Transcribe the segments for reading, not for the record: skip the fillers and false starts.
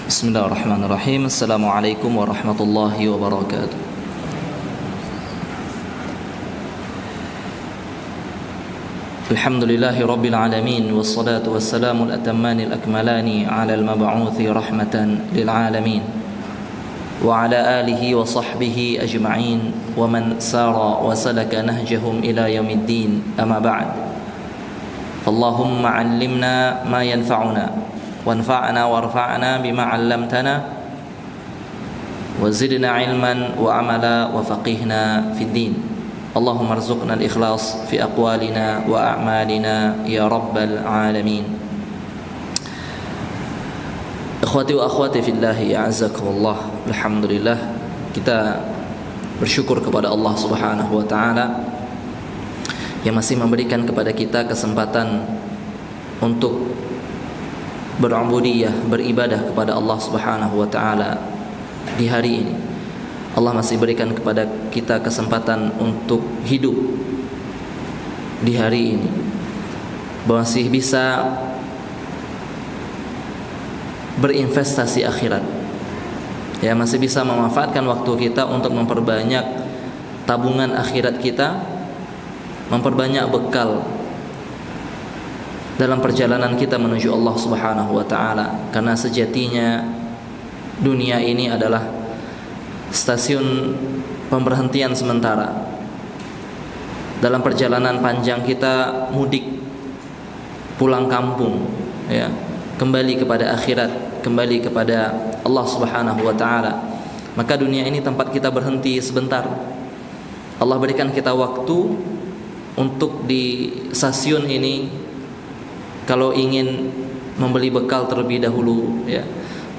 Bismillahirrahmanirrahim. Assalamualaikum warahmatullahi wabarakatuh. Alhamdulillahi rabbil alamin, wassalatu wassalamu al-atammanil akmalani ala al-mab'uthi rahmatan lil alamin wa ala alihi wa sahbihi ajma'in wa man sara wa salaka nahjahum ila yaumiddin, amma ba'd. Allahumma 'allimna ma yanfa'una wanfa'na warfa'na bima 'allamtana wa zidna 'ilman wa 'amala wa faqihna fid din. Allahumma arzuqna al-ikhlas fi aqwalina wa a'malina ya rabbal alamin. Ikhwati wa akhwati fillah, a'azzakumullah. Alhamdulillah, kita bersyukur kepada Allah Subhanahu wa taala yang masih memberikan kepada kita kesempatan untuk berubudiyah, beribadah kepada Allah Subhanahu wa taala di hari ini. Allah masih berikan kepada kita kesempatan untuk hidup di hari ini, masih bisa berinvestasi akhirat, ya, masih bisa memanfaatkan waktu kita untuk memperbanyak tabungan akhirat kita, memperbanyak bekal dalam perjalanan kita menuju Allah Subhanahu wa taala. Karena sejatinya dunia ini adalah stasiun pemberhentian sementara dalam perjalanan panjang kita mudik pulang kampung, ya, kembali kepada akhirat, kembali kepada Allah Subhanahu wa taala. Maka dunia ini tempat kita berhenti sebentar. Allah berikan kita waktu untuk di stasiun ini, kalau ingin membeli bekal terlebih dahulu, ya,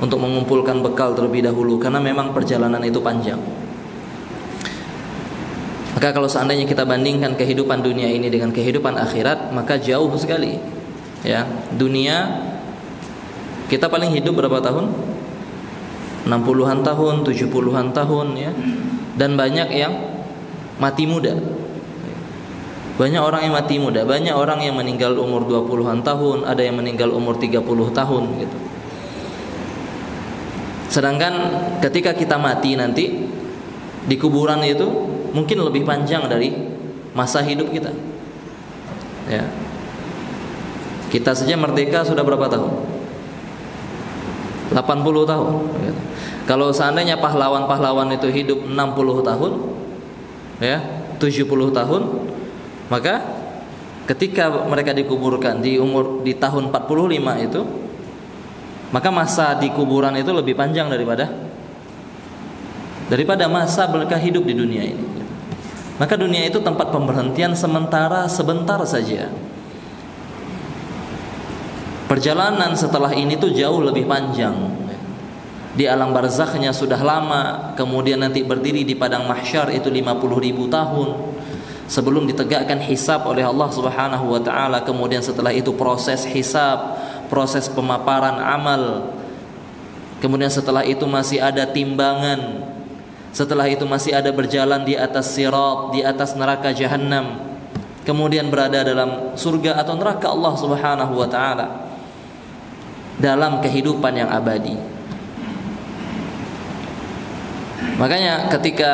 untuk mengumpulkan bekal terlebih dahulu, karena memang perjalanan itu panjang. Maka kalau seandainya kita bandingkan kehidupan dunia ini dengan kehidupan akhirat, maka jauh sekali, ya. Dunia kita paling hidup berapa tahun? 60-an tahun, 70-an tahun, ya. Dan banyak yang mati muda. Banyak orang yang mati muda, banyak orang yang meninggal umur 20-an tahun, ada yang meninggal umur 30 tahun gitu. Sedangkan ketika kita mati nanti di kuburan itu mungkin lebih panjang dari masa hidup kita. Ya. Kita saja merdeka sudah berapa tahun? 80 tahun gitu. Kalau seandainya pahlawan-pahlawan itu hidup 60 tahun, ya, 70 tahun, maka ketika mereka dikuburkan di tahun 45 itu, maka masa di kuburan itu lebih panjang daripada masa mereka hidup di dunia ini. Maka dunia itu tempat pemberhentian sementara, sebentar saja. Perjalanan setelah ini tuh jauh lebih panjang. Di alam barzakhnya sudah lama, kemudian nanti berdiri di padang mahsyar itu 50.000 tahun sebelum ditegakkan hisab oleh Allah Subhanahu wa taala. Kemudian setelah itu proses hisab, proses pemaparan amal. Kemudian setelah itu masih ada timbangan. Setelah itu masih ada berjalan di atas sirat, di atas neraka jahannam. Kemudian berada dalam surga atau neraka Allah Subhanahu wa taala, dalam kehidupan yang abadi. Makanya ketika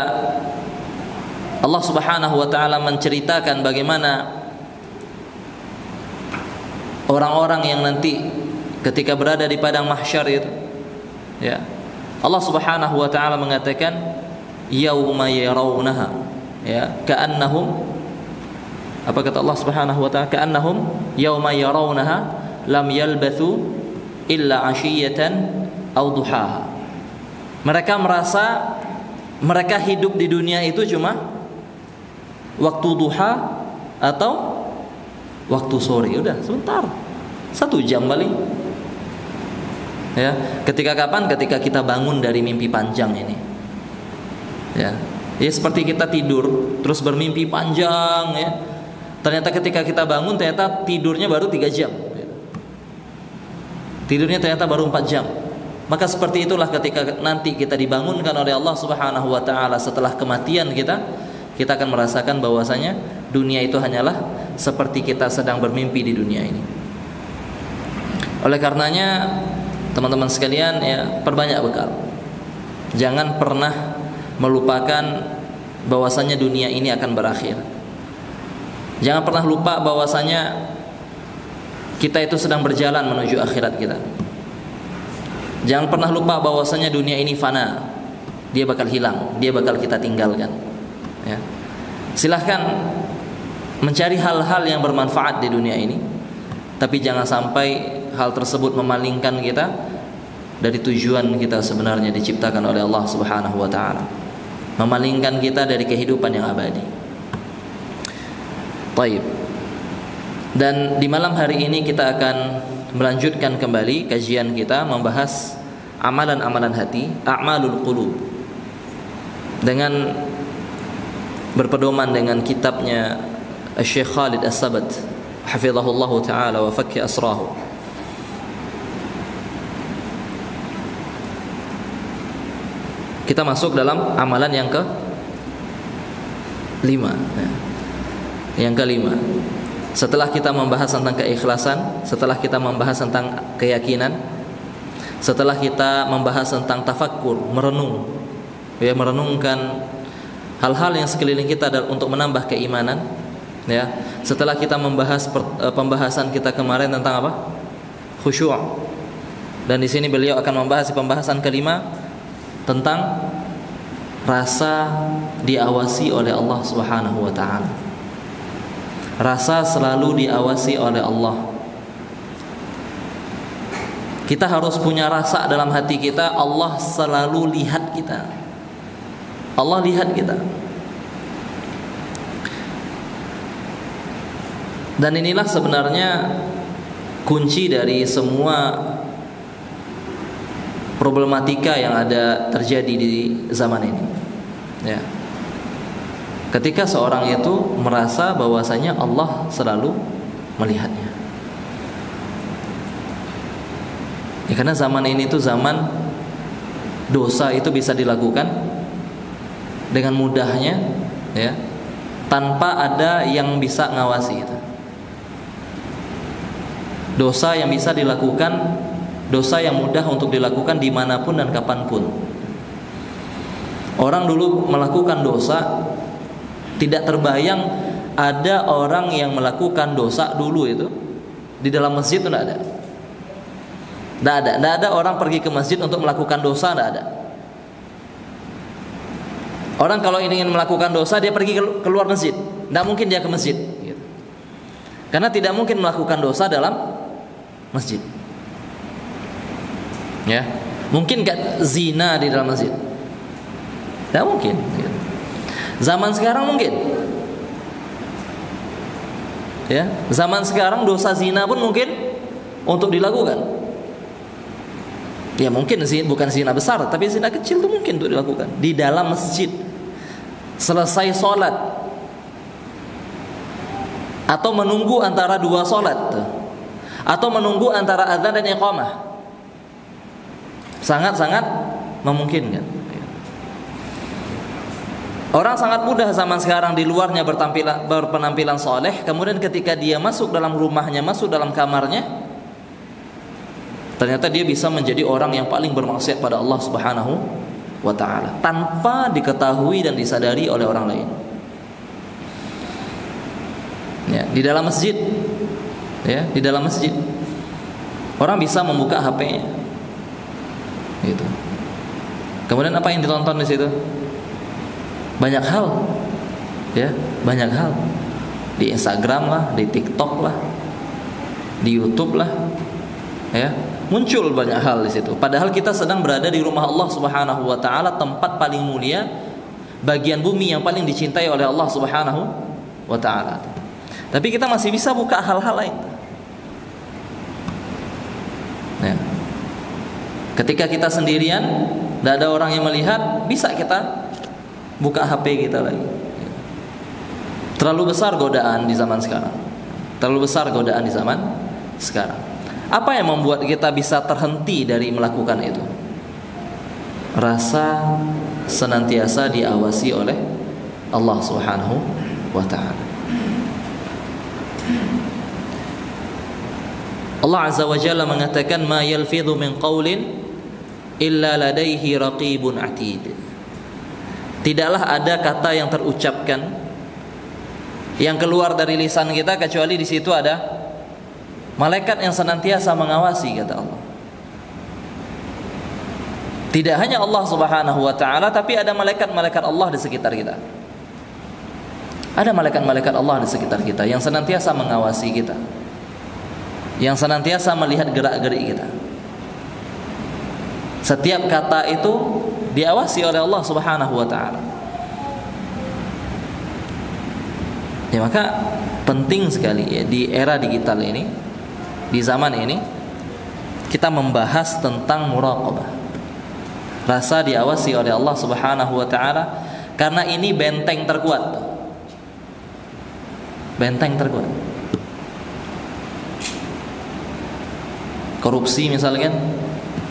Allah Subhanahu wa taala menceritakan bagaimana orang-orang yang nanti ketika berada di padang mahsyar itu, ya, Allah Subhanahu wa taala mengatakan yauma yarawnaha, ya, ka'annahum, apa kata Allah Subhanahu wa taala, ka'annahum yauma yarawnaha lam yalbathu illa 'ashiyatan aw duhaha. Mereka merasa mereka hidup di dunia itu cuma waktu duha atau waktu sore, udah sebentar, 1 jam paling. Ya, ketika kapan? Ketika kita bangun dari mimpi panjang ini. Ya, ya seperti kita tidur terus bermimpi panjang, ya. Ternyata ketika kita bangun ternyata tidurnya baru 3 jam. Tidurnya ternyata baru 4 jam. Maka seperti itulah ketika nanti kita dibangunkan oleh Allah Subhanahu wa taala setelah kematian kita akan merasakan bahwasanya dunia itu hanyalah seperti kita sedang bermimpi di dunia ini. Oleh karenanya teman-teman sekalian, ya, perbanyak bekal. Jangan pernah melupakan bahwasanya dunia ini akan berakhir. Jangan pernah lupa bahwasanya kita itu sedang berjalan menuju akhirat kita. Jangan pernah lupa bahwasanya dunia ini fana. Dia bakal hilang, dia bakal kita tinggalkan. Ya. Silahkan mencari hal-hal yang bermanfaat di dunia ini, tapi jangan sampai hal tersebut memalingkan kita dari tujuan kita sebenarnya diciptakan oleh Allah Subhanahu wa taala. Memalingkan kita dari kehidupan yang abadi. Baik. Dan di malam hari ini kita akan melanjutkan kembali kajian kita membahas amalan-amalan hati, a'malul qulub. Dengan berpedoman dengan kitabnya Syekh Khalid As-Sabat, hafizahullah taala wa fakki asrahu. Kita masuk dalam amalan yang ke-5. Yang ke-5. Setelah kita membahas tentang keikhlasan, setelah kita membahas tentang keyakinan, setelah kita membahas tentang tafakkur, merenung, ya, merenungkan hal-hal yang sekeliling kita untuk menambah keimanan, ya. Setelah kita membahas pembahasan kita kemarin tentang apa? Khusyuk. Dan di sini beliau akan membahas pembahasan kelima tentang rasa diawasi oleh Allah Subhanahu wa taala. Rasa selalu diawasi oleh Allah. Kita harus punya rasa dalam hati kita, Allah selalu lihat kita. Allah lihat kita. Dan inilah sebenarnya kunci dari semua problematika yang ada terjadi di zaman ini. Ya. Ketika seorang itu merasa bahwasanya Allah selalu melihatnya. Ya, karena zaman ini itu zaman dosa itu bisa dilakukan dengan mudahnya, ya, tanpa ada yang bisa ngawasi itu. Dosa yang bisa dilakukan, dosa yang mudah untuk dilakukan dimanapun dan kapanpun. Orang dulu melakukan dosa, tidak terbayang ada orang yang melakukan dosa dulu itu di dalam masjid itu tidak ada. Tidak ada orang pergi ke masjid untuk melakukan dosa, tidak ada. Orang kalau ingin melakukan dosa dia pergi keluar masjid, tidak mungkin dia ke masjid, gitu. Karena tidak mungkin melakukan dosa dalam masjid. Ya, mungkin gak zina di dalam masjid? Tidak mungkin. Zaman sekarang mungkin. Ya, zaman sekarang dosa zina pun mungkin untuk dilakukan. Ya mungkin bukan zina besar, tapi zina kecil itu mungkin untuk dilakukan di dalam masjid. Selesai sholat atau menunggu antara dua sholat, atau menunggu antara azan dan iqamah, sangat-sangat memungkinkan. Orang sangat mudah zaman sekarang di luarnya berpenampilan soleh, kemudian ketika dia masuk dalam rumahnya, masuk dalam kamarnya, ternyata dia bisa menjadi orang yang paling bermaksiat pada Allah Subhanahu wa taala tanpa diketahui dan disadari oleh orang lain. Ya, di dalam masjid, ya, di dalam masjid orang bisa membuka HP-nya, gitu. Kemudian apa yang ditonton di situ? Banyak hal, ya, banyak hal. Di Instagram lah, di TikTok lah, di YouTube lah, ya, muncul banyak hal di situ. Padahal kita sedang berada di rumah Allah Subhanahu wa taala, tempat paling mulia, bagian bumi yang paling dicintai oleh Allah Subhanahu wa taala. Tapi kita masih bisa buka hal-hal lain. Ya. Ketika kita sendirian, tidak ada orang yang melihat, bisa kita buka HP kita lagi. Terlalu besar godaan di zaman sekarang. Terlalu besar godaan di zaman sekarang. Apa yang membuat kita bisa terhenti dari melakukan itu? Rasa senantiasa diawasi oleh Allah Subhanahu wa taala. Allah Azza wa Jalla mengatakan ma yalfidhu min qaulin illa ladaihi raqibun atid. Tidaklah ada kata yang terucapkan yang keluar dari lisan kita kecuali di situ ada malaikat yang senantiasa mengawasi, kata Allah. Tidak hanya Allah Subhanahu wa taala, tapi ada malaikat-malaikat Allah di sekitar kita. Ada malaikat-malaikat Allah di sekitar kita yang senantiasa mengawasi kita, yang senantiasa melihat gerak-gerik kita. Setiap kata itu diawasi oleh Allah Subhanahu wa taala. Ya, maka penting sekali ya di era digital ini, di zaman ini, kita membahas tentang muraqabah, rasa diawasi oleh Allah Subhanahu wa taala, karena ini benteng terkuat. Benteng terkuat. Korupsi misalkan,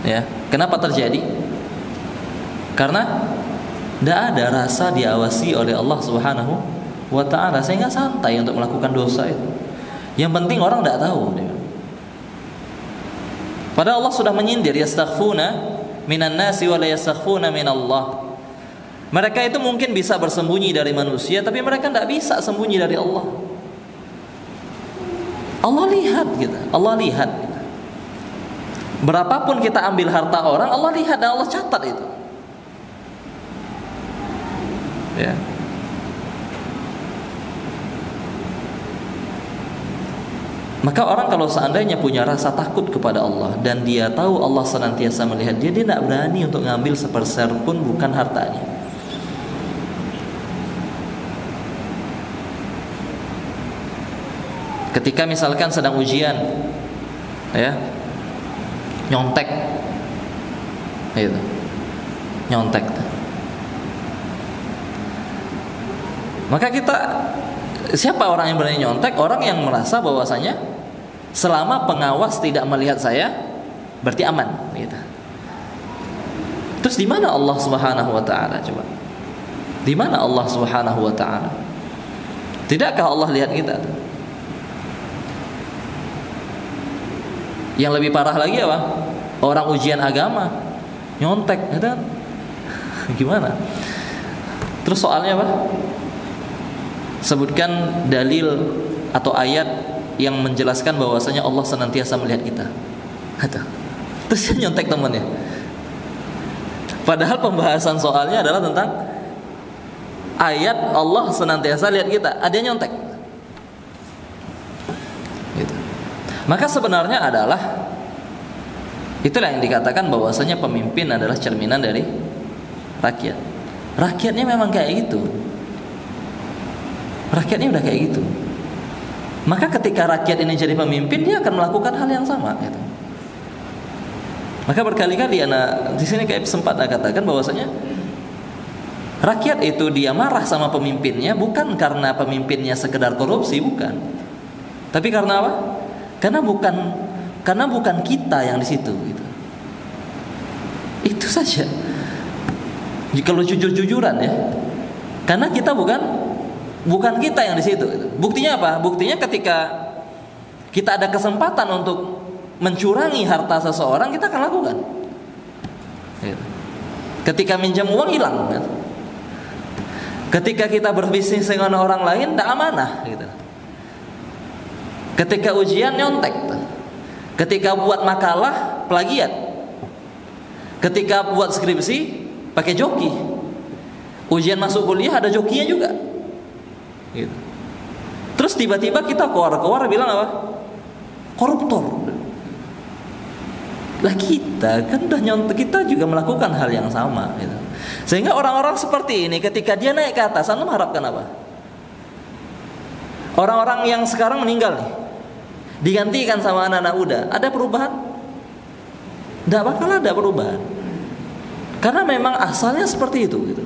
ya, kenapa terjadi? Karena tidak ada rasa diawasi oleh Allah Subhanahu wa ta'ala, sehingga santai untuk melakukan dosa itu. Yang penting orang tidak tahu. Padahal Allah sudah menyindir, yastakhfuna minan nasi wa la yastakhfuna minallah. Mereka itu mungkin bisa bersembunyi dari manusia, tapi mereka tidak bisa sembunyi dari Allah. Allah lihat kita, Allah lihat kita. Berapapun kita ambil harta orang, Allah lihat dan Allah catat itu. Ya. Maka orang kalau seandainya punya rasa takut kepada Allah dan dia tahu Allah senantiasa melihat dia, dia tidak berani untuk ngambil seperser pun bukan hartanya. Ketika misalkan sedang ujian, ya, nyontek, gitu, nyontek. Maka kita, siapa orang yang berani nyontek? Orang yang merasa bahwasanya selama pengawas tidak melihat saya, berarti aman, gitu. Terus di mana Allah Subhanahu wa taala, coba? Di mana Allah Subhanahu wa taala? Tidakkah Allah lihat kita? Yang lebih parah lagi apa? Orang ujian agama nyontek, gitu. Gimana? Terus soalnya apa? Sebutkan dalil atau ayat yang menjelaskan bahwasanya Allah senantiasa melihat kita. Terus dia nyontek temannya. Padahal pembahasan soalnya adalah tentang ayat Allah senantiasa lihat kita. Ada yang nyontek. Gitu. Maka sebenarnya adalah itulah yang dikatakan bahwasanya pemimpin adalah cerminan dari rakyat. Rakyatnya memang kayak gitu. Rakyatnya udah kayak gitu. Maka ketika rakyat ini jadi pemimpin, dia akan melakukan hal yang sama, gitu. Maka berkali-kali anak di sini kayak sempat katakan bahwasanya rakyat itu dia marah sama pemimpinnya bukan karena pemimpinnya sekedar korupsi, bukan. Tapi karena apa? Karena bukan kita yang di situ, gitu. Itu saja. Kalau jujur-jujuran ya, karena kita bukan kita yang di situ. Buktinya apa? Buktinya ketika kita ada kesempatan untuk mencurangi harta seseorang, kita akan lakukan. Ketika minjam uang hilang. Ketika kita berbisnis dengan orang lain, tidak amanah. Ketika ujian nyontek. Ketika buat makalah plagiat. Ketika buat skripsi pakai joki. Ujian masuk kuliah ada jokinya juga. Gitu. Terus tiba-tiba kita keluar bilang apa? Koruptor. Lah kita kan udah nyontek, kita juga melakukan hal yang sama, gitu. Sehingga orang-orang seperti ini ketika dia naik ke atas, Anda mengharapkan apa? Orang-orang yang sekarang meninggal nih, digantikan sama anak-anak muda, ada perubahan? Tidak bakal ada perubahan. Karena memang asalnya seperti itu, gitu.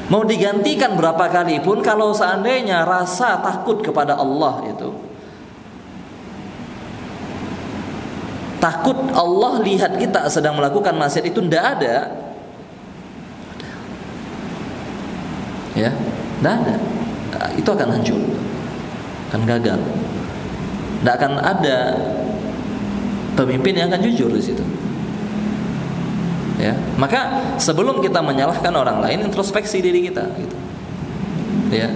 Mau digantikan berapa kali pun, kalau seandainya rasa takut kepada Allah itu, takut Allah lihat kita sedang melakukan maksiat itu tidak ada, ya, tidak ada, itu akan hancur, akan gagal. Tidak akan ada pemimpin yang akan jujur di situ. Ya, maka sebelum kita menyalahkan orang lain, introspeksi diri kita. Gitu. Ya,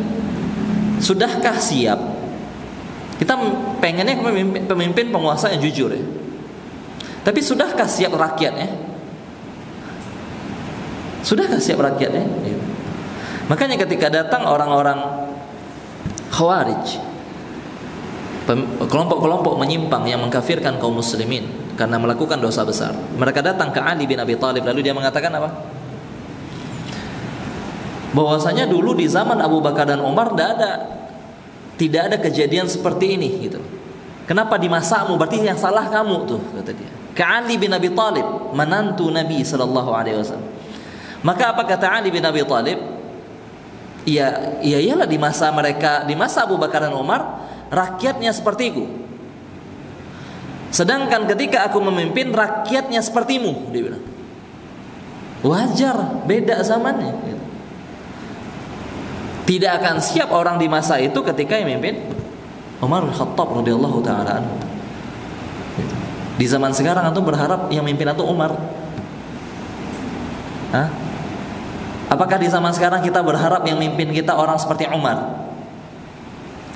sudahkah siap? Kita pengennya pemimpin penguasa yang jujur ya. Tapi sudahkah siap rakyatnya? Sudahkah siap rakyatnya? Gitu. Makanya ketika datang orang-orang Khawarij, kelompok-kelompok menyimpang yang mengkafirkan kaum muslimin karena melakukan dosa besar, mereka datang ke Ali bin Abi Thalib, lalu dia mengatakan apa? Bahwasanya dulu di zaman Abu Bakar dan Umar tidak ada kejadian seperti ini gitu. Kenapa di masamu? Berarti yang salah kamu tuh, kata dia. Ke Ali bin Abi Thalib, menantu Nabi sallallahu alaihi wasallam. Maka apa kata Ali bin Abi Thalib? Iyalah di masa mereka, di masa Abu Bakar dan Umar, rakyatnya sepertiku. Sedangkan ketika aku memimpin, rakyatnya sepertimu, dia bilang. Wajar, beda zamannya. Tidak akan siap orang di masa itu ketika yang memimpin Umar bin Khattab radhiyallahu taala anhu. Di zaman sekarang antum berharap yang memimpin antum Umar? Hah? Apakah di zaman sekarang kita berharap yang mimpin kita orang seperti Umar?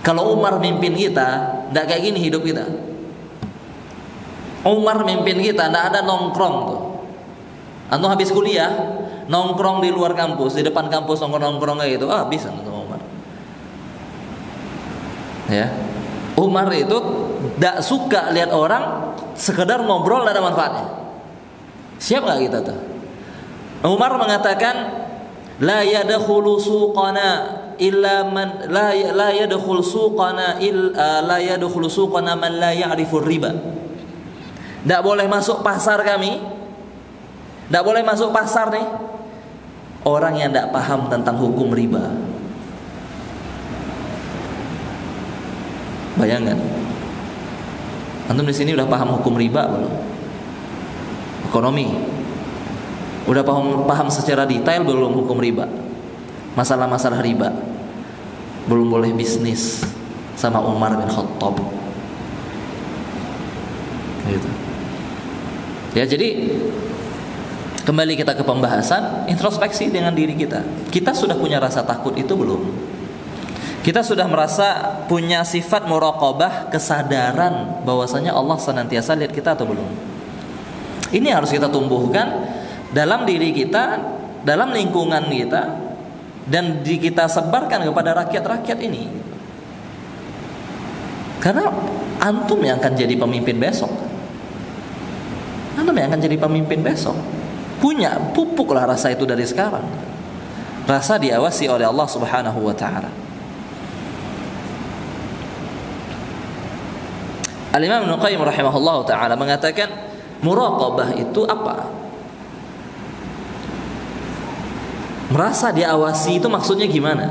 Kalau Umar mimpin kita, tidak kayak gini hidup kita. Umar mimpin kita, tidak ada nongkrong tuh. Antum habis kuliah, nongkrong di luar kampus, di depan kampus nongkrong kayak gitu, bisa antum Umar. Ya, Umar itu tidak suka lihat orang sekedar ngobrol tidak ada manfaatnya. Siap nggak kita tuh? Umar mengatakan, la yadkhulu suqana illa man la yadkhul suqana la yadkhul suqana man la ya'rifu riba. Tidak boleh masuk pasar kami, tidak boleh masuk pasar nih orang yang tidak paham tentang hukum riba. Bayangkan, antum di sini udah paham hukum riba belum? Ekonomi udah paham secara detail belum hukum riba? Masalah-masalah riba. Belum boleh bisnis sama Umar bin Khattab. Gitu. Ya, jadi kembali kita ke pembahasan, introspeksi dengan diri kita. Kita sudah punya rasa takut itu belum? Kita sudah merasa punya sifat muraqabah, kesadaran bahwasanya Allah senantiasa lihat kita atau belum? Ini harus kita tumbuhkan dalam diri kita, dalam lingkungan kita, dan kita sebarkan kepada rakyat-rakyat ini. Karena antum yang akan jadi pemimpin besok. Antum yang akan jadi pemimpin besok. Pupuklah rasa itu dari sekarang. Rasa diawasi oleh Allah Subhanahu wa taala. Al-Imam Ibnu Qayyim rahimahullahu taala mengatakan, muraqabah itu apa? Merasa diawasi itu maksudnya gimana?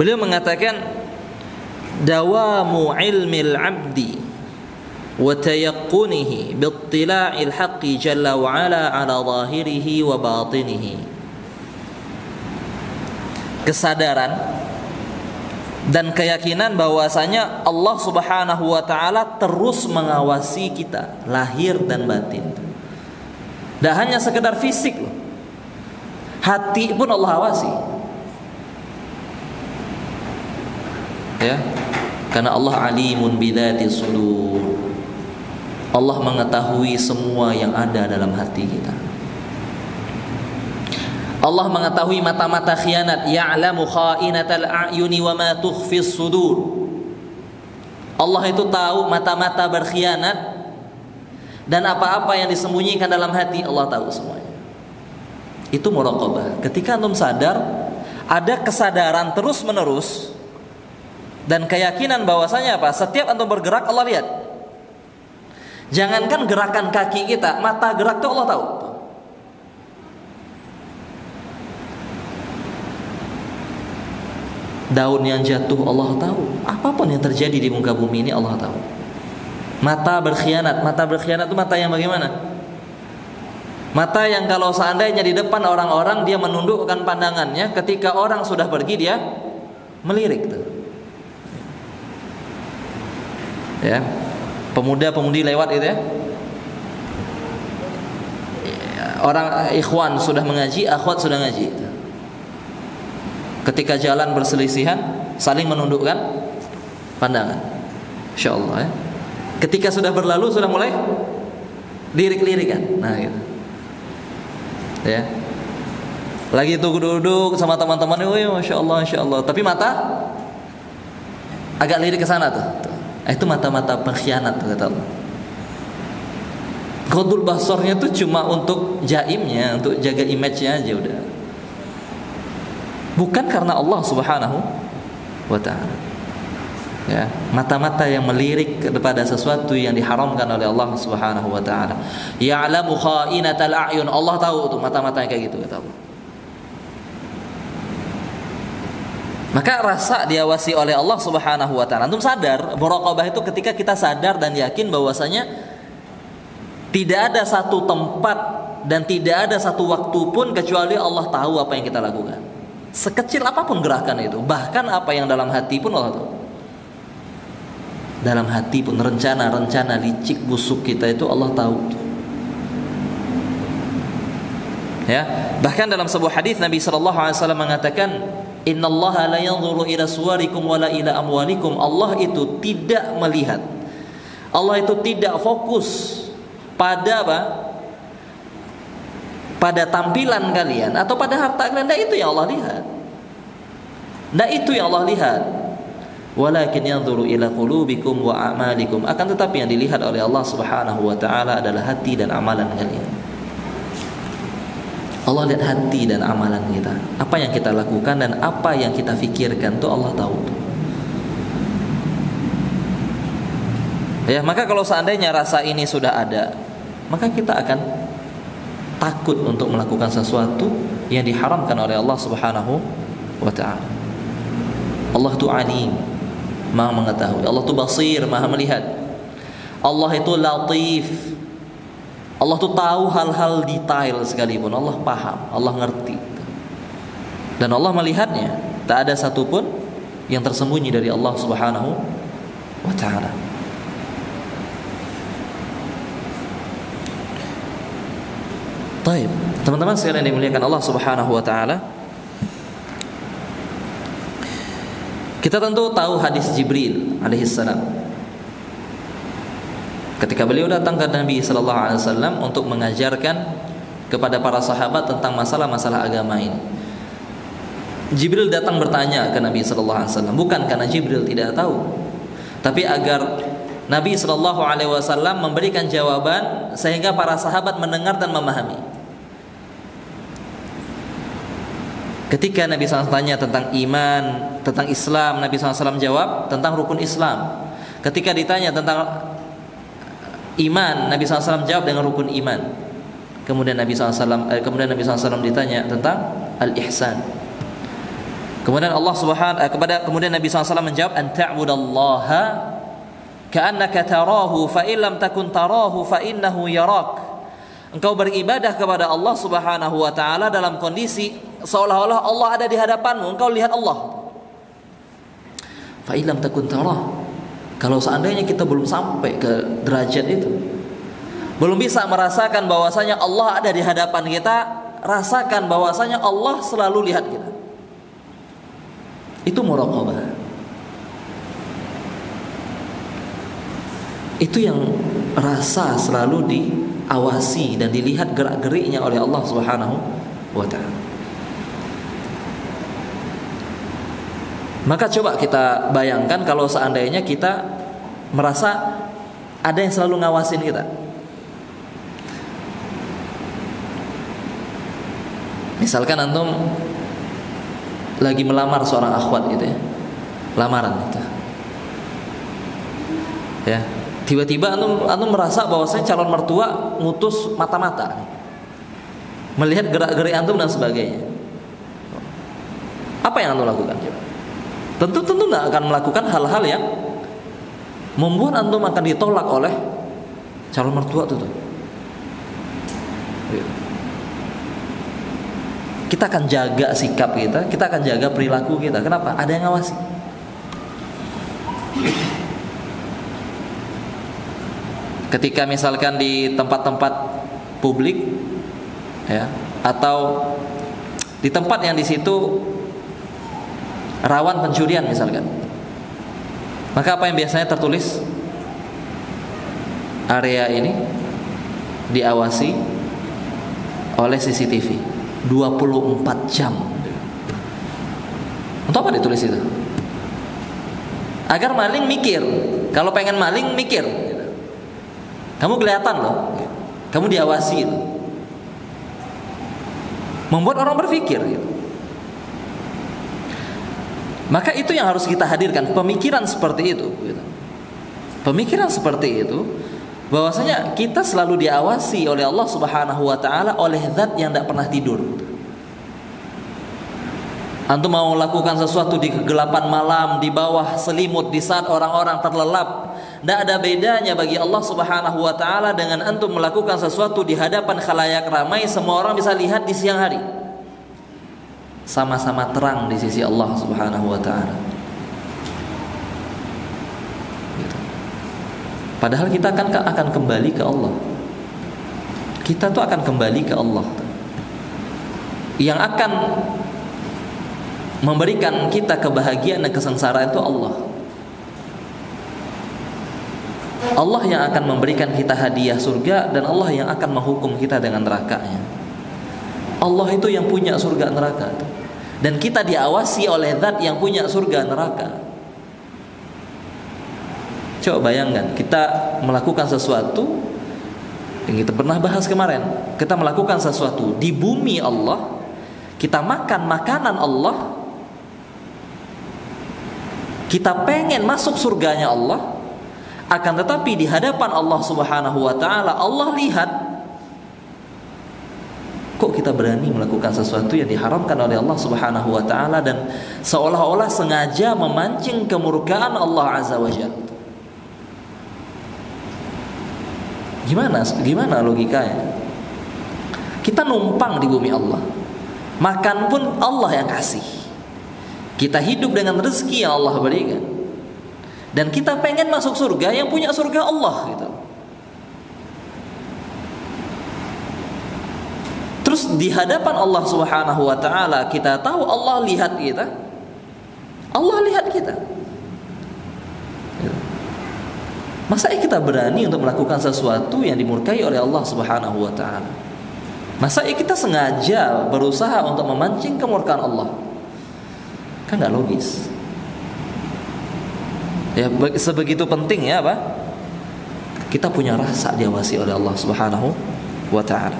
Beliau mengatakan, dawamu ilmil abdi wa tayaqqunihi bittila'il haqqi jalla wa ala zahirihi wa batinihi. Kesadaran dan keyakinan bahwasanya Allah Subhanahu wa taala terus mengawasi kita, lahir dan batin. Tidak hanya sekedar fisik loh. Hati pun Allah awasi. Ya. Karena Allah alimun bidzati sudur. Allah mengetahui semua yang ada dalam hati kita. Allah mengetahui mata-mata khianat, ya'lamu kha'inatal a'yuni wa ma tukhfis sudur. Allah itu tahu mata-mata berkhianat dan apa-apa yang disembunyikan dalam hati, Allah tahu semuanya. Itu muraqabah. Ketika antum sadar, ada kesadaran terus-menerus dan keyakinan bahwasanya apa? Setiap antum bergerak Allah lihat. Jangankan gerakan kaki kita, mata gerak itu Allah tahu. Daun yang jatuh Allah tahu. Apapun yang terjadi di muka bumi ini Allah tahu. Mata berkhianat itu mata yang bagaimana? Mata yang kalau seandainya di depan orang-orang dia menundukkan pandangannya, ketika orang sudah pergi dia melirik tuh. Ya, pemuda-pemudi lewat itu ya. Orang ikhwan sudah mengaji, akhwat sudah ngaji. Ketika jalan berselisihan, saling menundukkan pandangan. Insyaallah ya. Ketika sudah berlalu, sudah mulai lirik-lirikan. Nah, gitu. Ya. Lagi duduk sama teman-teman, oh ya, masya Allah. Tapi mata agak lirik ke sana tuh. Itu mata-mata pengkhianat kata Allah. Qadul basarnya tuh cuma untuk jaimnya, untuk jaga image-nya aja udah. Bukan karena Allah Subhanahu wa ta'ala. Ya, mata-mata yang melirik kepada sesuatu yang diharamkan oleh Allah Subhanahu wa ta'ala. Ya'lamu kha'inatal a'yun. Allah tahu tuh mata-mata yang kayak gitu kata Allah. Maka rasa diawasi oleh Allah Subhanahu wa ta'ala. Antum sadar, muraqabah itu ketika kita sadar dan yakin bahwasanya tidak ada satu tempat dan tidak ada satu waktu pun kecuali Allah tahu apa yang kita lakukan. Sekecil apapun gerakan itu, bahkan apa yang dalam hati pun Allah tahu. Dalam hati pun rencana-rencana licik busuk kita itu Allah tahu. Ya, bahkan dalam sebuah hadis Nabi sallallahu alaihi wasallam mengatakan, "Innallaha la yanzuru ila suwarikum wala ila amwalikum." Allah itu tidak melihat. Allah itu tidak fokus pada apa? Pada tampilan kalian atau pada harta kalian. Nah, itu yang Allah lihat. Nah, itu yang Allah lihat. Walakin yanzuru ila qulubikum wa a'malikum. Akan tetapi yang dilihat oleh Allah Subhanahu wa taala adalah hati dan amalan kalian. Allah lihat hati dan amalan kita. Apa yang kita lakukan dan apa yang kita fikirkan itu Allah tahu. Ya, maka kalau seandainya rasa ini sudah ada, maka kita akan takut untuk melakukan sesuatu yang diharamkan oleh Allah Subhanahu wa ta'ala. Allah itu alim, Maha mengetahui. Allah itu basir, Maha melihat. Allah itu latif. Allah itu tahu hal-hal detail sekalipun. Allah paham, Allah ngerti. Dan Allah melihatnya. Tak ada satupun yang tersembunyi dari Allah Subhanahu wa ta'ala. Baik, teman-teman sekalian yang dimuliakan Allah Subhanahu wa taala. Kita tentu tahu hadis Jibril alaihissalam. Ketika beliau datang ke Nabi sallallahu alaihi wasallam untuk mengajarkan kepada para sahabat tentang masalah-masalah agama ini. Jibril datang bertanya ke Nabi sallallahu alaihi wasallam, bukan karena Jibril tidak tahu, tapi agar Nabi sallallahu alaihi wasallam memberikan jawaban sehingga para sahabat mendengar dan memahami. Ketika Nabi SAW tanya tentang iman, tentang Islam, Nabi SAW jawab tentang rukun Islam. Ketika ditanya tentang iman, Nabi SAW jawab dengan rukun iman. Kemudian Nabi SAW ditanya tentang al-ihsan. Kemudian kemudian Nabi SAW menjawab, an ta'budallaha ka'annaka tarahu fa illam takun tarahu fa innahu yarak. Engkau beribadah kepada Allah Subhanahu wa taala dalam kondisi seolah-olah Allah ada di hadapanmu, engkau lihat Allah. Fa illam takun tarah. Kalau seandainya kita belum sampai ke derajat itu, belum bisa merasakan bahwasanya Allah ada di hadapan kita, rasakan bahwasanya Allah selalu lihat kita. Itu muraqabah. Itu yang rasa selalu diawasi dan dilihat gerak-geriknya oleh Allah Subhanahu wa ta'ala. Maka coba kita bayangkan kalau seandainya kita merasa ada yang selalu ngawasin kita. Misalkan antum lagi melamar seorang akhwat gitu ya, lamaran gitu. Ya, tiba-tiba antum merasa bahwasanya calon mertua ngutus mata-mata, melihat gerak-gerik antum dan sebagainya. Apa yang antum lakukan? Tentu nggak akan melakukan hal-hal yang membuat antum akan ditolak oleh calon mertua itu. Kita akan jaga sikap kita akan jaga perilaku kita. Kenapa? Ada yang ngawasi. Ketika misalkan di tempat-tempat publik, ya, atau di tempat yang di situ rawan pencurian misalkan, maka apa yang biasanya tertulis? Area ini diawasi oleh CCTV 24 jam. Untuk apa ditulis itu? Agar maling mikir. Kalau pengen maling mikir, kamu kelihatan loh, kamu diawasi itu. Membuat orang berpikir gitu. Maka itu yang harus kita hadirkan, pemikiran seperti itu gitu. Pemikiran seperti itu, bahwasanya kita selalu diawasi oleh Allah Subhanahu wa taala, oleh zat yang tidak pernah tidur. Antum mau melakukan sesuatu di kegelapan malam, di bawah selimut, di saat orang-orang terlelap, tidak ada bedanya bagi Allah Subhanahu wa taala dengan antum melakukan sesuatu di hadapan khalayak ramai, semua orang bisa lihat di siang hari. Sama-sama terang di sisi Allah Subhanahu wa taala. Gitu. Padahal kita akan kembali ke Allah. Kita tuh akan kembali ke Allah. Yang akan memberikan kita kebahagiaan dan kesengsaraan itu Allah. Allah yang akan memberikan kita hadiah surga, dan Allah yang akan menghukum kita dengan nerakanya. Allah itu yang punya surga neraka, dan kita diawasi oleh zat yang punya surga neraka. Coba bayangkan, kita melakukan sesuatu yang kita pernah bahas kemarin. Kita melakukan sesuatu di bumi Allah, kita makan makanan Allah, kita pengen masuk surganya Allah, akan tetapi di hadapan Allah Subhanahu wa taala, Allah lihat kok kita berani melakukan sesuatu yang diharamkan oleh Allah Subhanahu wa taala, dan seolah-olah sengaja memancing kemurkaan Allah Azza wa Jalla. Gimana logikanya? Kita numpang di bumi Allah, makan pun Allah yang kasih. Kita hidup dengan rezeki yang Allah berikan, dan kita pengen masuk surga yang punya surga Allah gitu. Terus di hadapan Allah Subhanahu wa taala, kita tahu Allah lihat kita. Allah lihat kita. Masa kita berani untuk melakukan sesuatu yang dimurkai oleh Allah Subhanahu wa taala? Masa kita sengaja berusaha untuk memancing kemurkaan Allah? Kan nggak logis. Ya, sebegitu penting ya apa? Kita punya rasa diawasi oleh Allah Subhanahu wa taala.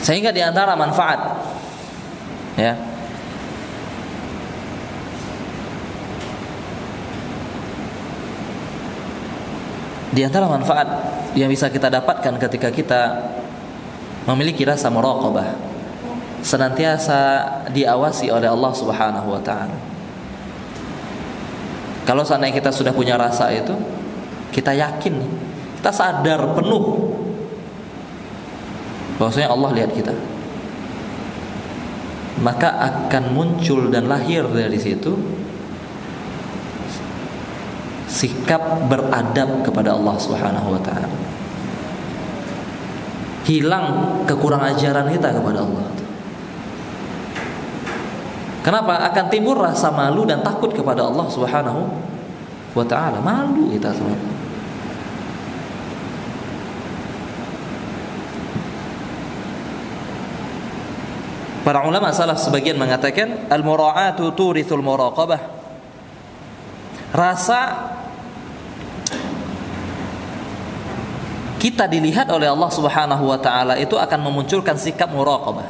Sehingga di antara manfaat, ya, di antara manfaat yang bisa kita dapatkan ketika kita memiliki rasa muraqabah, senantiasa diawasi oleh Allah Subhanahu wa taala. Kalau seandainya kita sudah punya rasa itu, kita yakin, kita sadar penuh bahwasanya Allah lihat kita, maka akan muncul dan lahir dari situ sikap beradab kepada Allah Subhanahu wa taala. Hilang kekurang ajaran kita kepada Allah. Kenapa? Akan timbul rasa malu dan takut kepada Allah Subhanahu wa taala. Malu kita semua. Para ulama salaf sebagian mengatakan al-mura'atu turithul muraqabah. Rasa kita dilihat oleh Allah Subhanahu wa taala itu akan memunculkan sikap muraqabah.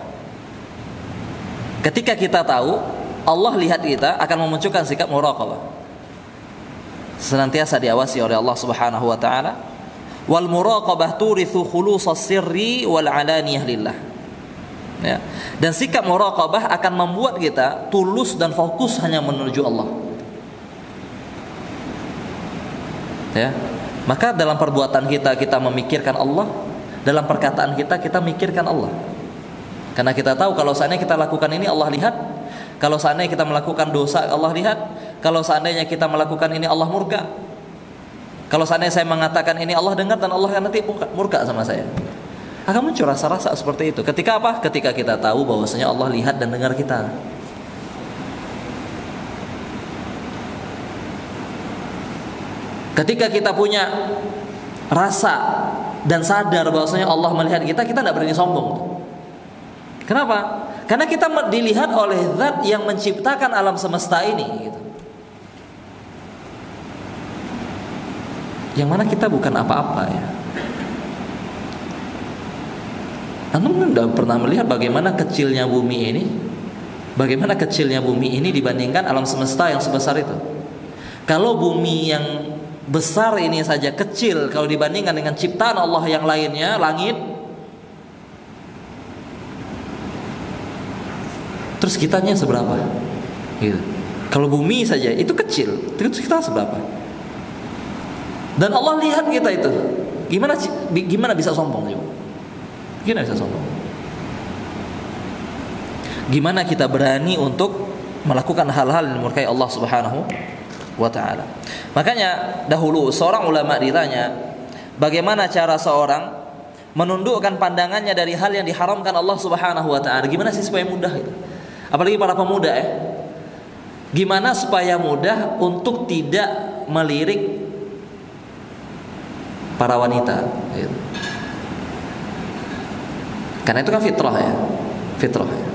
Ketika kita tahu Allah lihat kita, akan memunculkan sikap muraqabah. Senantiasa diawasi oleh Allah Subhanahu wa taala. Wal muraqabah turithu khulusas sirri wal alaniyah lillah. Ya. Dan sikap muraqabah akan membuat kita tulus dan fokus hanya menuju Allah. Ya. Maka dalam perbuatan kita memikirkan Allah, dalam perkataan kita mikirkan Allah. Karena kita tahu kalau seandainya kita lakukan ini Allah lihat, kalau seandainya kita melakukan dosa Allah lihat, kalau seandainya kita melakukan ini Allah murka? Kalau seandainya saya mengatakan ini Allah dengar dan Allah nanti murka sama saya? Akan muncul rasa-rasa seperti itu. Ketika apa? Ketika kita tahu bahwasanya Allah lihat dan dengar kita. Ketika kita punya rasa dan sadar bahwasanya Allah melihat kita, kita tidak berani sombong. Kenapa? Karena kita dilihat oleh Zat yang menciptakan alam semesta ini, gitu. Yang mana kita bukan apa-apa, ya. Antum sudah pernah melihat bagaimana kecilnya bumi ini? Bagaimana kecilnya bumi ini dibandingkan alam semesta yang sebesar itu? Kalau bumi yang besar ini saja kecil kalau dibandingkan dengan ciptaan Allah yang lainnya, langit, terus kitanya seberapa? Gitu. Kalau bumi saja itu kecil, terus kita seberapa? Dan Allah lihat kita itu, gimana bisa sombong? Gimana bisa sombong? Gimana kita berani untuk melakukan hal-hal yang dimurkai Allah Subhanahu wa ta'ala? Makanya dahulu seorang ulama ditanya, bagaimana cara seorang menundukkan pandangannya dari hal yang diharamkan Allah Subhanahu wa ta'ala? Gimana sih supaya mudah itu? Apalagi para pemuda, ya. Gimana supaya mudah untuk tidak melirik para wanita, gitu. Karena itu kan fitrah, ya. Fitrah, ya.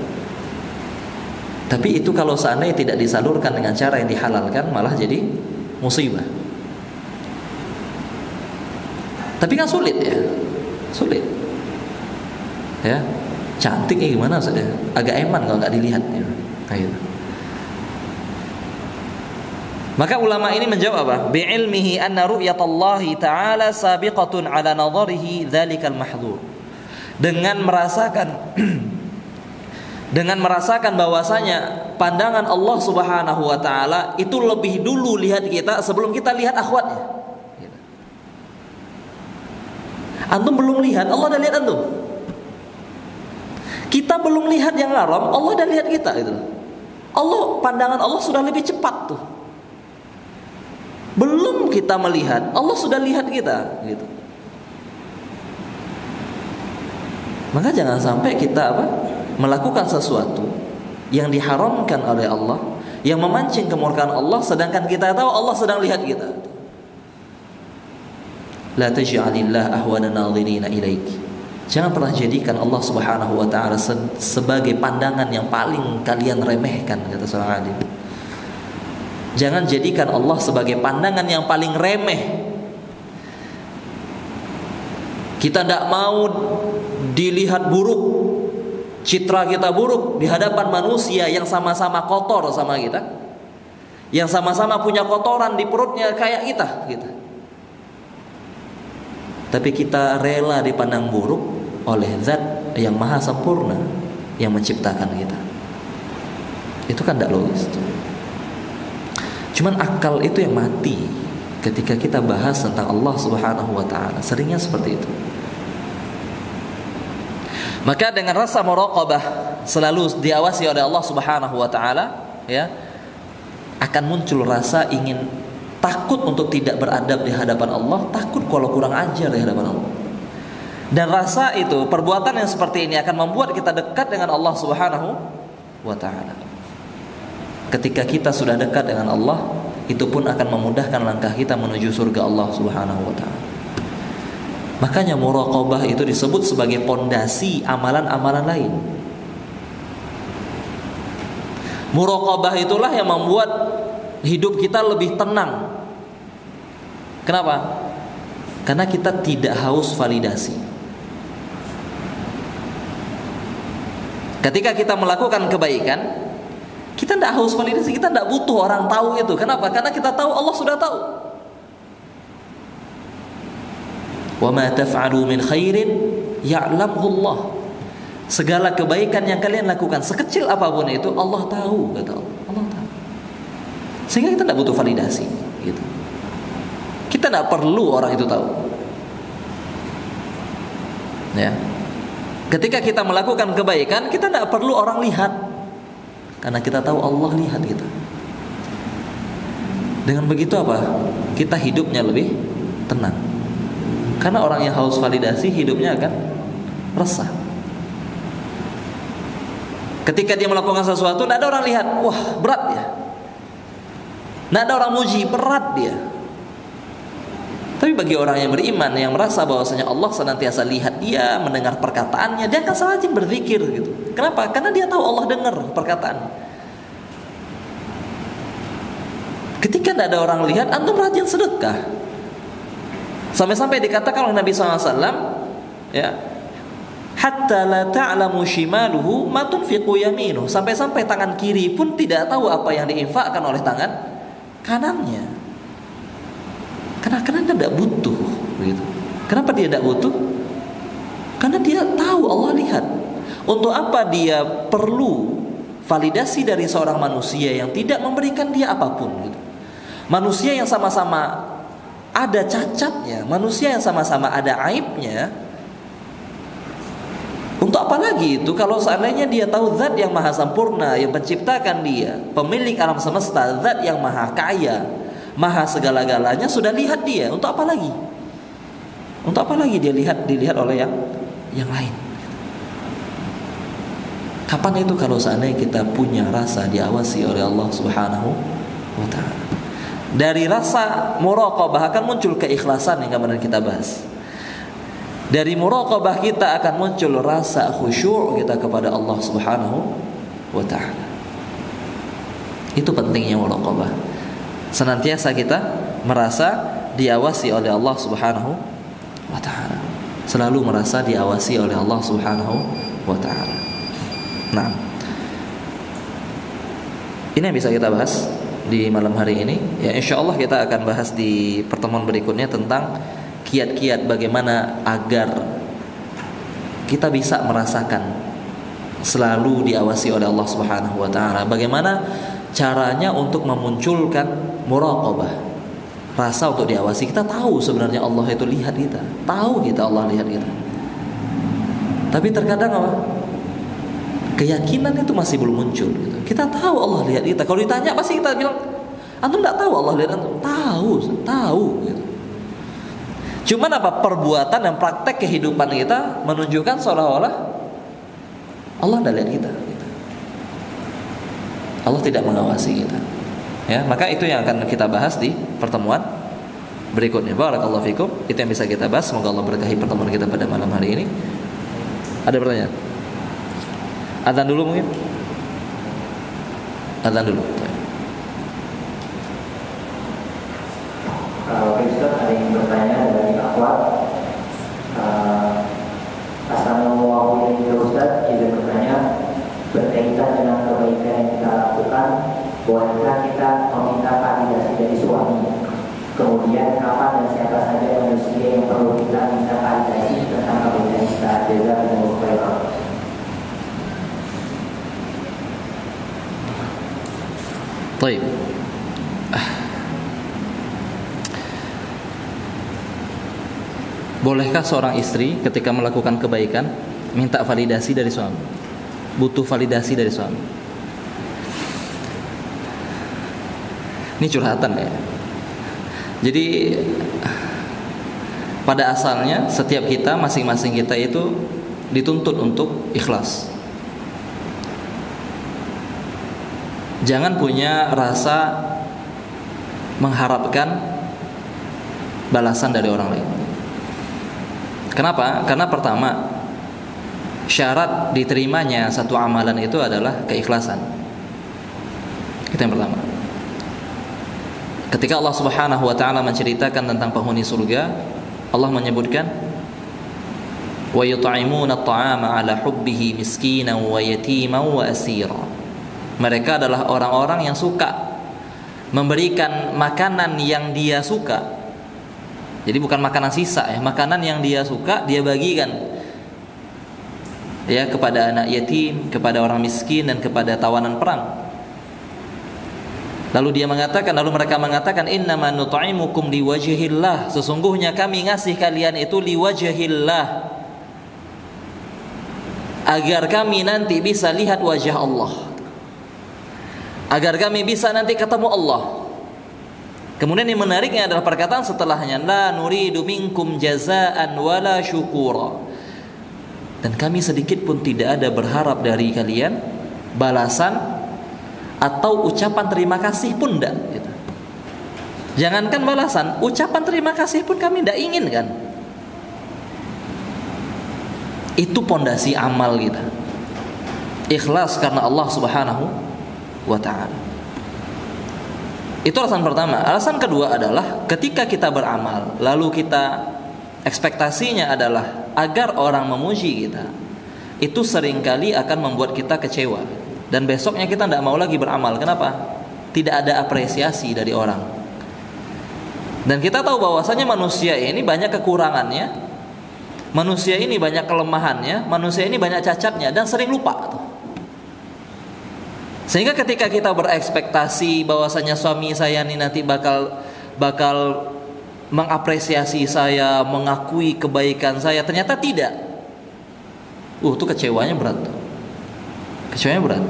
Tapi itu kalau seandainya tidak disalurkan dengan cara yang dihalalkan, malah jadi musibah. Tapi kan sulit, ya. Sulit, ya. Cantiknya gimana saja, agak eman kalau nggak dilihat, ya. Kayak gitu. Maka ulama ini menjawab apa? Bi'ilmihi anna ru'yatallahi ta'ala sabiqatun ala nadharihi dzalikal mahdhur. Dengan merasakan bahwasanya pandangan Allah Subhanahu wa ta'ala itu lebih dulu lihat kita sebelum kita lihat akhwatnya. Antum belum lihat, Allah dah lihat antum. Kita belum lihat yang haram, Allah dah lihat kita, gitu. Pandangan Allah sudah lebih cepat tuh. Belum kita melihat, Allah sudah lihat kita, gitu. Maka jangan sampai kita melakukan sesuatu yang diharamkan oleh Allah, yang memancing kemurkaan Allah, sedangkan kita tahu Allah sedang lihat kita. La taj'alillah ahwana nadhirina ilaik. Jangan pernah jadikan Allah Subhanahu wa ta'ala sebagai pandangan yang paling kalian remehkan, kata seorang alim. Jangan jadikan Allah sebagai pandangan yang paling remeh. Kita tidak mau dilihat buruk, citra kita buruk di hadapan manusia yang sama-sama kotor sama kita, yang sama-sama punya kotoran di perutnya kayak kita, gitu. Tapi kita rela dipandang buruk oleh Zat yang maha sempurna yang menciptakan kita. Itu kan tidak logis. Cuman akal itu yang mati ketika kita bahas tentang Allah Subhanahu wa ta'ala. Seringnya seperti itu. Maka dengan rasa muraqabah selalu diawasi oleh Allah Subhanahu wa ta'ala, ya, akan muncul rasa ingin takut untuk tidak beradab di hadapan Allah, takut kalau kurang ajar di hadapan Allah. Dan rasa itu, perbuatan yang seperti ini akan membuat kita dekat dengan Allah Subhanahu wa ta'ala. Ketika kita sudah dekat dengan Allah, itu pun akan memudahkan langkah kita menuju surga Allah Subhanahu wa ta'ala. Makanya muraqabah itu disebut sebagai pondasi amalan-amalan lain. Muraqabah itulah yang membuat hidup kita lebih tenang. Kenapa? Karena kita tidak haus validasi. Ketika kita melakukan kebaikan, kita tidak haus validasi, kita tidak butuh orang tahu itu. Kenapa? Karena kita tahu Allah sudah tahu. Wa ma taf'alu min khairin ya'lamhu Allah. Segala kebaikan yang kalian lakukan, sekecil apapun itu, Allah tahu, kata Allah. Allah tahu. Sehingga kita tidak butuh validasi, gitu. Kita tidak perlu orang itu tahu. Ya. Ketika kita melakukan kebaikan, kita tidak perlu orang lihat, karena kita tahu Allah lihat kita. Dengan begitu apa? Kita hidupnya lebih tenang. Karena orang yang haus validasi hidupnya akan resah. Ketika dia melakukan sesuatu, tidak ada orang lihat, wah berat ya. Tidak ada orang muji, berat dia. Tapi bagi orang yang beriman, yang merasa bahwasanya Allah senantiasa lihat dia, mendengar perkataannya, dia akan rajin berzikir gitu. Kenapa? Karena dia tahu Allah dengar perkataan. Ketika tidak ada orang lihat, antum rajin sedekah. Sampai-sampai dikatakan oleh Nabi SAW, ya, hatta la ta'lamu shimaluhu ma tunfiqu yaminuhu. Sampai-sampai tangan kiri pun tidak tahu apa yang diinfakkan oleh tangan kanannya. Karena dia tidak butuh, begitu. Kenapa dia tidak butuh? Karena dia tahu Allah lihat. Untuk apa dia perlu validasi dari seorang manusia yang tidak memberikan dia apapun, gitu. Manusia yang sama-sama ada cacatnya, manusia yang sama-sama ada aibnya. Untuk apa lagi itu kalau seandainya dia tahu zat yang maha sempurna, yang menciptakan dia, pemilik alam semesta, zat yang maha kaya, maha segala-galanya, sudah lihat dia, untuk apa lagi? Untuk apa lagi dia dilihat oleh yang lain? Kapan itu kalau seandainya kita punya rasa diawasi oleh Allah Subhanahu wa ta'ala? Dari rasa muraqabah akan muncul keikhlasan yang kemarin kita bahas. Dari muraqabah kita akan muncul rasa khusyuk kita kepada Allah Subhanahu wa ta'ala. Itu pentingnya muraqabah. Senantiasa kita merasa diawasi oleh Allah Subhanahu wa ta'ala. Selalu merasa diawasi oleh Allah Subhanahu wa ta'ala. Nah, ini yang bisa kita bahas di malam hari ini. Ya, insyaallah kita akan bahas di pertemuan berikutnya tentang kiat-kiat bagaimana agar kita bisa merasakan selalu diawasi oleh Allah Subhanahu wa ta'ala. Bagaimana caranya untuk memunculkan muraqabah, rasa untuk diawasi. Kita tahu sebenarnya Allah itu lihat kita, tahu kita Allah lihat kita. Tapi terkadang apa? Keyakinan itu masih belum muncul gitu. Kita tahu Allah lihat kita. Kalau ditanya pasti kita bilang, antum tidak tahu Allah lihat antum. Tahu gitu. Cuman apa? Perbuatan dan praktek kehidupan kita menunjukkan seolah-olah Allah tidak lihat kita gitu. Allah tidak mengawasi kita. Ya, maka itu yang akan kita bahas di pertemuan berikutnya. Barakallahu fikum. Itu yang bisa kita bahas. Semoga Allah berkahi pertemuan kita pada malam hari ini. Ada pertanyaan? Adzan dulu mungkin? Adzan dulu. Ustaz, ada yang bertanya dari akhwat. Assalamualaikum Ustaz, juga bertanya berkaitan dengan kebaikan yang kita lakukan, bolehkah kita meminta validasi dari suami? Kemudian kapan dan siapa saja manusia yang perlu kita minta validasi tentang kebaikan kita? Jazakumullahu khairan. Baik. Bolehkah seorang istri ketika melakukan kebaikan minta validasi dari suami? Butuh validasi dari suami? Ini curhatan ya. Jadi pada asalnya setiap kita, masing-masing kita itu dituntut untuk ikhlas. Jangan punya rasa mengharapkan balasan dari orang lain. Kenapa? Karena pertama, syarat diterimanya satu amalan itu adalah keikhlasan. Itu yang pertama. Ketika Allah Subhanahu wa ta'ala menceritakan tentang penghuni surga, Allah menyebutkan wa yut'imuna at-ta'ama 'ala hubbihi miskinan wa yatiman wa asira. Mereka adalah orang-orang yang suka memberikan makanan yang dia suka. Jadi bukan makanan sisa ya, makanan yang dia suka dia bagikan ya kepada anak yatim, kepada orang miskin dan kepada tawanan perang. Lalu mereka mengatakan innama nut'imukum liwajhillah, sesungguhnya kami ngasih kalian itu liwajhillah, agar kami nanti bisa lihat wajah Allah, agar kami bisa nanti ketemu Allah. Kemudian yang menariknya adalah perkataan setelahnya, la nuridu minkum jazaan wala syukura. Dan kami sedikit pun tidak ada berharap dari kalian balasan atau ucapan terima kasih pun tidak gitu. Jangankan balasan, ucapan terima kasih pun kami tidak inginkan. Itu pondasi amal kita. Ikhlas karena Allah Subhanahu wa ta'ala. Itu alasan pertama. Alasan kedua adalah ketika kita beramal, lalu kita ekspektasinya adalah agar orang memuji kita, itu seringkali akan membuat kita kecewa. Dan besoknya kita tidak mau lagi beramal. Kenapa? Tidak ada apresiasi dari orang. Dan kita tahu bahwasanya manusia ini banyak kekurangannya, manusia ini banyak kelemahannya, manusia ini banyak cacatnya, dan sering lupa. Sehingga ketika kita berekspektasi bahwasanya suami saya ini nanti bakal mengapresiasi saya, mengakui kebaikan saya, ternyata tidak. Itu kecewanya berat. Kecewanya berat.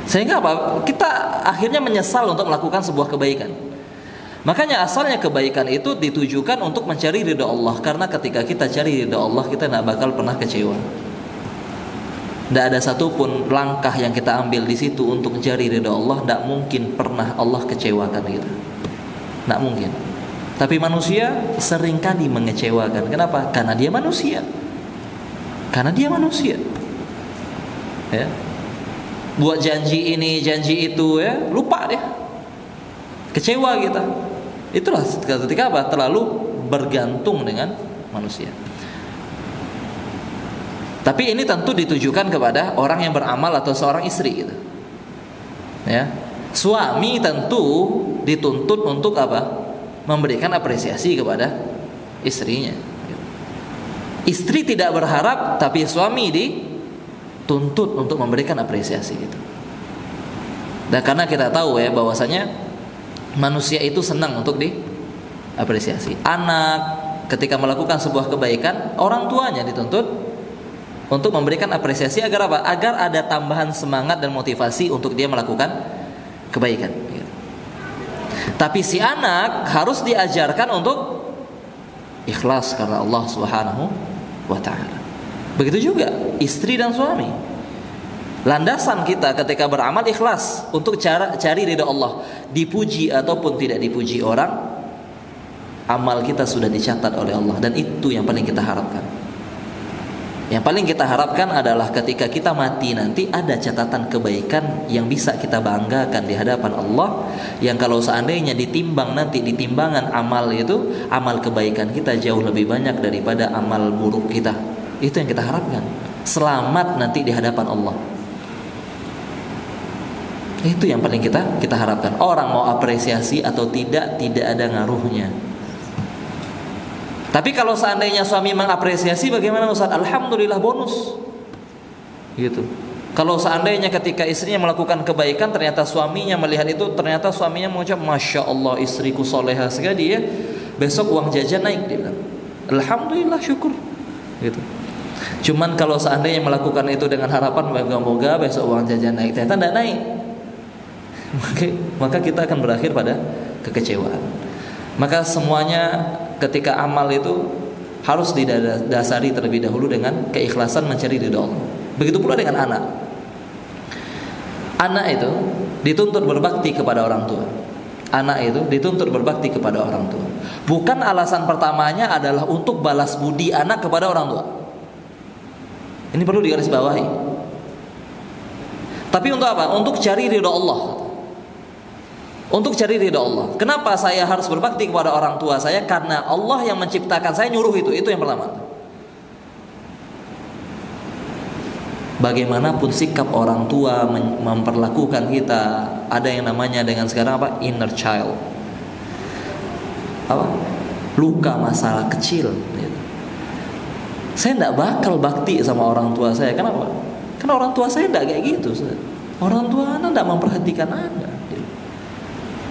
Sehingga apa? Kita akhirnya menyesal untuk melakukan sebuah kebaikan. Makanya asalnya kebaikan itu ditujukan untuk mencari ridha Allah. Karena ketika kita cari ridha Allah, kita tidak bakal pernah kecewa. Tidak ada satupun langkah yang kita ambil di situ untuk mencari ridha Allah, tidak mungkin pernah Allah kecewakan kita. Tidak mungkin. Tapi manusia seringkali mengecewakan. Kenapa? Karena dia manusia. Karena dia manusia. Ya. Buat janji ini, janji itu, ya, lupa dia. Kecewa kita. Itulah ketika apa? Terlalu bergantung dengan manusia. Tapi ini tentu ditujukan kepada orang yang beramal atau seorang istri gitu. Ya. Suami tentu dituntut untuk apa? Memberikan apresiasi kepada istrinya. Istri tidak berharap, tapi suami dituntut untuk memberikan apresiasi gitu. Dan karena kita tahu ya bahwasanya manusia itu senang untuk diapresiasi. Anak ketika melakukan sebuah kebaikan, orang tuanya dituntut untuk memberikan apresiasi agar apa? Agar ada tambahan semangat dan motivasi untuk dia melakukan kebaikan. Tapi si anak harus diajarkan untuk ikhlas karena Allah Subhanahu wa ta'ala. Begitu juga istri dan suami. Landasan kita ketika beramal ikhlas untuk cari ridha Allah. Dipuji ataupun tidak dipuji orang, amal kita sudah dicatat oleh Allah, dan itu yang paling kita harapkan. Yang paling kita harapkan adalah ketika kita mati nanti ada catatan kebaikan yang bisa kita banggakan di hadapan Allah, yang kalau seandainya ditimbang nanti di timbangan amal itu, amal kebaikan kita jauh lebih banyak daripada amal buruk kita. Itu yang kita harapkan. Selamat nanti di hadapan Allah. Itu yang paling kita harapkan. Orang mau apresiasi atau tidak ada ngaruhnya. Tapi kalau seandainya suami mengapresiasi, bagaimana Ustaz? Alhamdulillah, bonus. Gitu. Kalau seandainya ketika istrinya melakukan kebaikan, ternyata suaminya melihat itu, ternyata suaminya mengucap, Masya Allah, istriku soleha sekali ya, besok uang jajan naik, dia bilang. Alhamdulillah, syukur. Gitu. Cuman kalau seandainya melakukan itu dengan harapan moga-moga besok uang jajan naik, ternyata tidak naik, maka kita akan berakhir pada kekecewaan. Maka semuanya ketika amal itu harus didasari terlebih dahulu dengan keikhlasan mencari ridha Allah. Begitu pula dengan anak. Anak itu dituntut berbakti kepada orang tua. Anak itu dituntut berbakti kepada orang tua. Bukan alasan pertamanya adalah untuk balas budi anak kepada orang tua. Ini perlu digarisbawahi. Tapi untuk apa? Untuk cari ridha Allah. Untuk cari ridha Allah. Kenapa saya harus berbakti kepada orang tua saya? Karena Allah yang menciptakan saya nyuruh itu. Itu yang pertama. Bagaimanapun sikap orang tua memperlakukan kita, ada yang namanya dengan sekarang apa? Inner child. Apa? Luka masalah kecil. Saya tidak bakal bakti sama orang tua saya. Kenapa? Karena orang tua saya tidak kayak gitu. Orang tua Anda tidak memperhatikan Anda.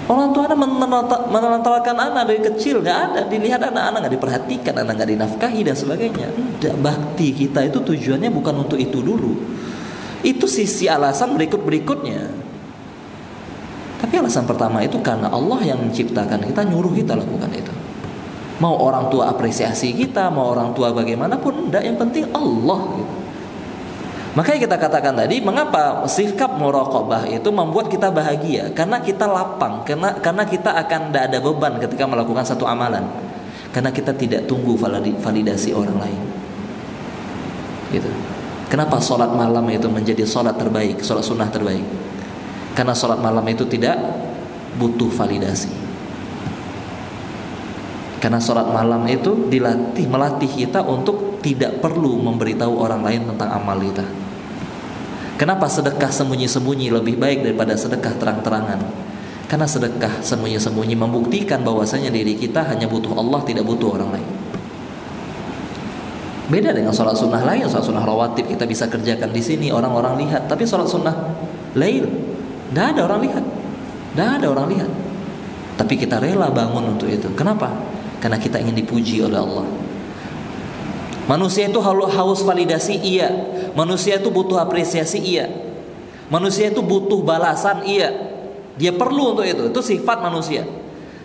Orang tua Anda menelantarkan anak dari kecil, nggak ada dilihat anak-anak, nggak diperhatikan, anak nggak dinafkahi dan sebagainya. Tidak, bakti kita itu tujuannya bukan untuk itu dulu. Itu sisi alasan berikutnya. Tapi alasan pertama itu karena Allah yang menciptakan kita, nyuruh kita lakukan itu. Mau orang tua apresiasi kita, mau orang tua bagaimanapun, enggak, yang penting Allah gitu. Makanya kita katakan tadi, mengapa sikap muraqabah itu membuat kita bahagia? Karena kita lapang, karena kita akan tidak ada beban ketika melakukan satu amalan. Karena kita tidak tunggu validasi orang lain. Gitu. Kenapa sholat malam itu menjadi sholat terbaik, sholat sunnah terbaik? Karena sholat malam itu tidak butuh validasi. Karena sholat malam itu melatih kita untuk tidak perlu memberitahu orang lain tentang amal kita. Kenapa sedekah sembunyi-sembunyi lebih baik daripada sedekah terang-terangan? Karena sedekah sembunyi-sembunyi membuktikan bahwasanya diri kita hanya butuh Allah, tidak butuh orang lain. Beda dengan sholat sunnah lain. Sholat sunnah rawatib kita bisa kerjakan di sini, orang-orang lihat. Tapi sholat sunnah lain, tidak ada orang lihat, tidak ada orang lihat. Tapi kita rela bangun untuk itu. Kenapa? Karena kita ingin dipuji oleh Allah. Manusia itu haus validasi, iya. Manusia itu butuh apresiasi, iya. Manusia itu butuh balasan, iya. Dia perlu untuk itu sifat manusia.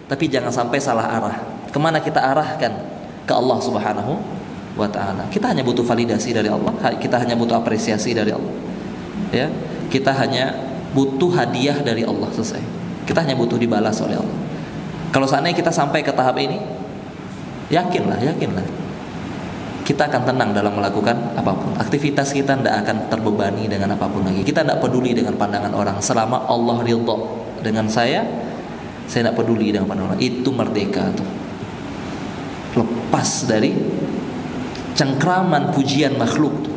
Tapi jangan sampai salah arah. Kemana kita arahkan? Ke Allah Subhanahu wa ta'ala. Kita hanya butuh validasi dari Allah, kita hanya butuh apresiasi dari Allah. Ya, kita hanya butuh hadiah dari Allah, selesai. Kita hanya butuh dibalas oleh Allah. Kalau seandainya kita sampai ke tahap ini, yakinlah, kita akan tenang dalam melakukan apapun. Aktivitas kita tidak akan terbebani dengan apapun lagi. Kita tidak peduli dengan pandangan orang. Selama Allah ridha dengan saya tidak peduli dengan pandangan orang. Itu merdeka tuh. Lepas dari cengkraman pujian makhluk tuh.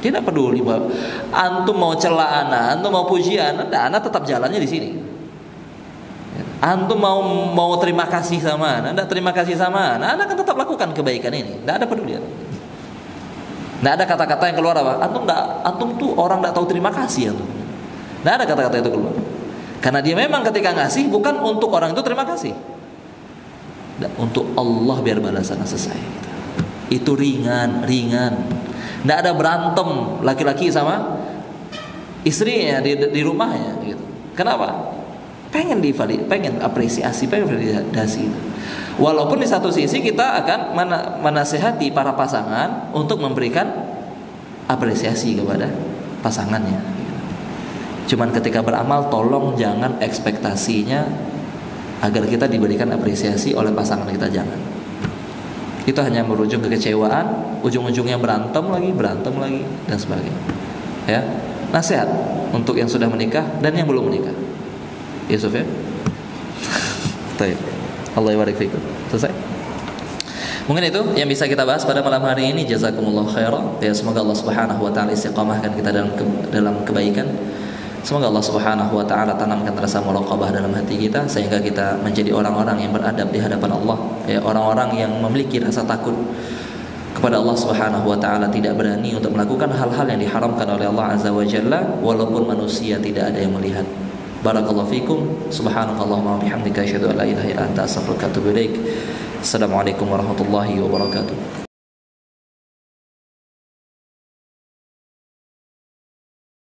Dia tidak peduli bahwa antum mau cela ana, antum mau puji ana tetap jalannya di sini. Antum mau terima kasih sama ana, terima kasih sama ana akan tetap lakukan kebaikan ini. Tidak ada peduli. Tidak ada kata-kata yang keluar apa? Antum tuh orang tidak tahu terima kasih antum. Tidak ada kata-kata itu keluar. Karena dia memang ketika ngasih bukan untuk orang itu terima kasih. Untuk Allah biar balasannya selesai. Itu ringan. Tidak ada berantem laki-laki sama istrinya di rumahnya gitu. Kenapa? Pengen apresiasi, pengen validasi. Walaupun di satu sisi kita akan menasihati para pasangan untuk memberikan apresiasi kepada pasangannya. Cuman ketika beramal, tolong jangan ekspektasinya agar kita diberikan apresiasi oleh pasangan kita, jangan. Itu hanya berujung kekecewaan, ujung-ujungnya berantem lagi dan sebagainya. Ya, nasihat untuk yang sudah menikah dan yang belum menikah. Yusuf ya. Baik. Allah yabarik fikum. Selesai. Mungkin itu yang bisa kita bahas pada malam hari ini. Jazakumullah khairan. Ya, semoga Allah Subhanahu wa taala istiqamahkan kita dalam kebaikan. Semoga Allah Subhanahu wa taala tanamkan rasa muraqabah dalam hati kita sehingga kita menjadi orang-orang yang beradab di hadapan Allah, ya, orang-orang yang memiliki rasa takut kepada Allah Subhanahu wa taala, tidak berani untuk melakukan hal-hal yang diharamkan oleh Allah Azza wa Jalla walaupun manusia tidak ada yang melihat. Barakallahu fikum. Subhanakallahumma wa bihamdika asyhadu an la ilaha illa anta astaghfiruka wa atubu ilaik. Assalamualaikum warahmatullahi wabarakatuh.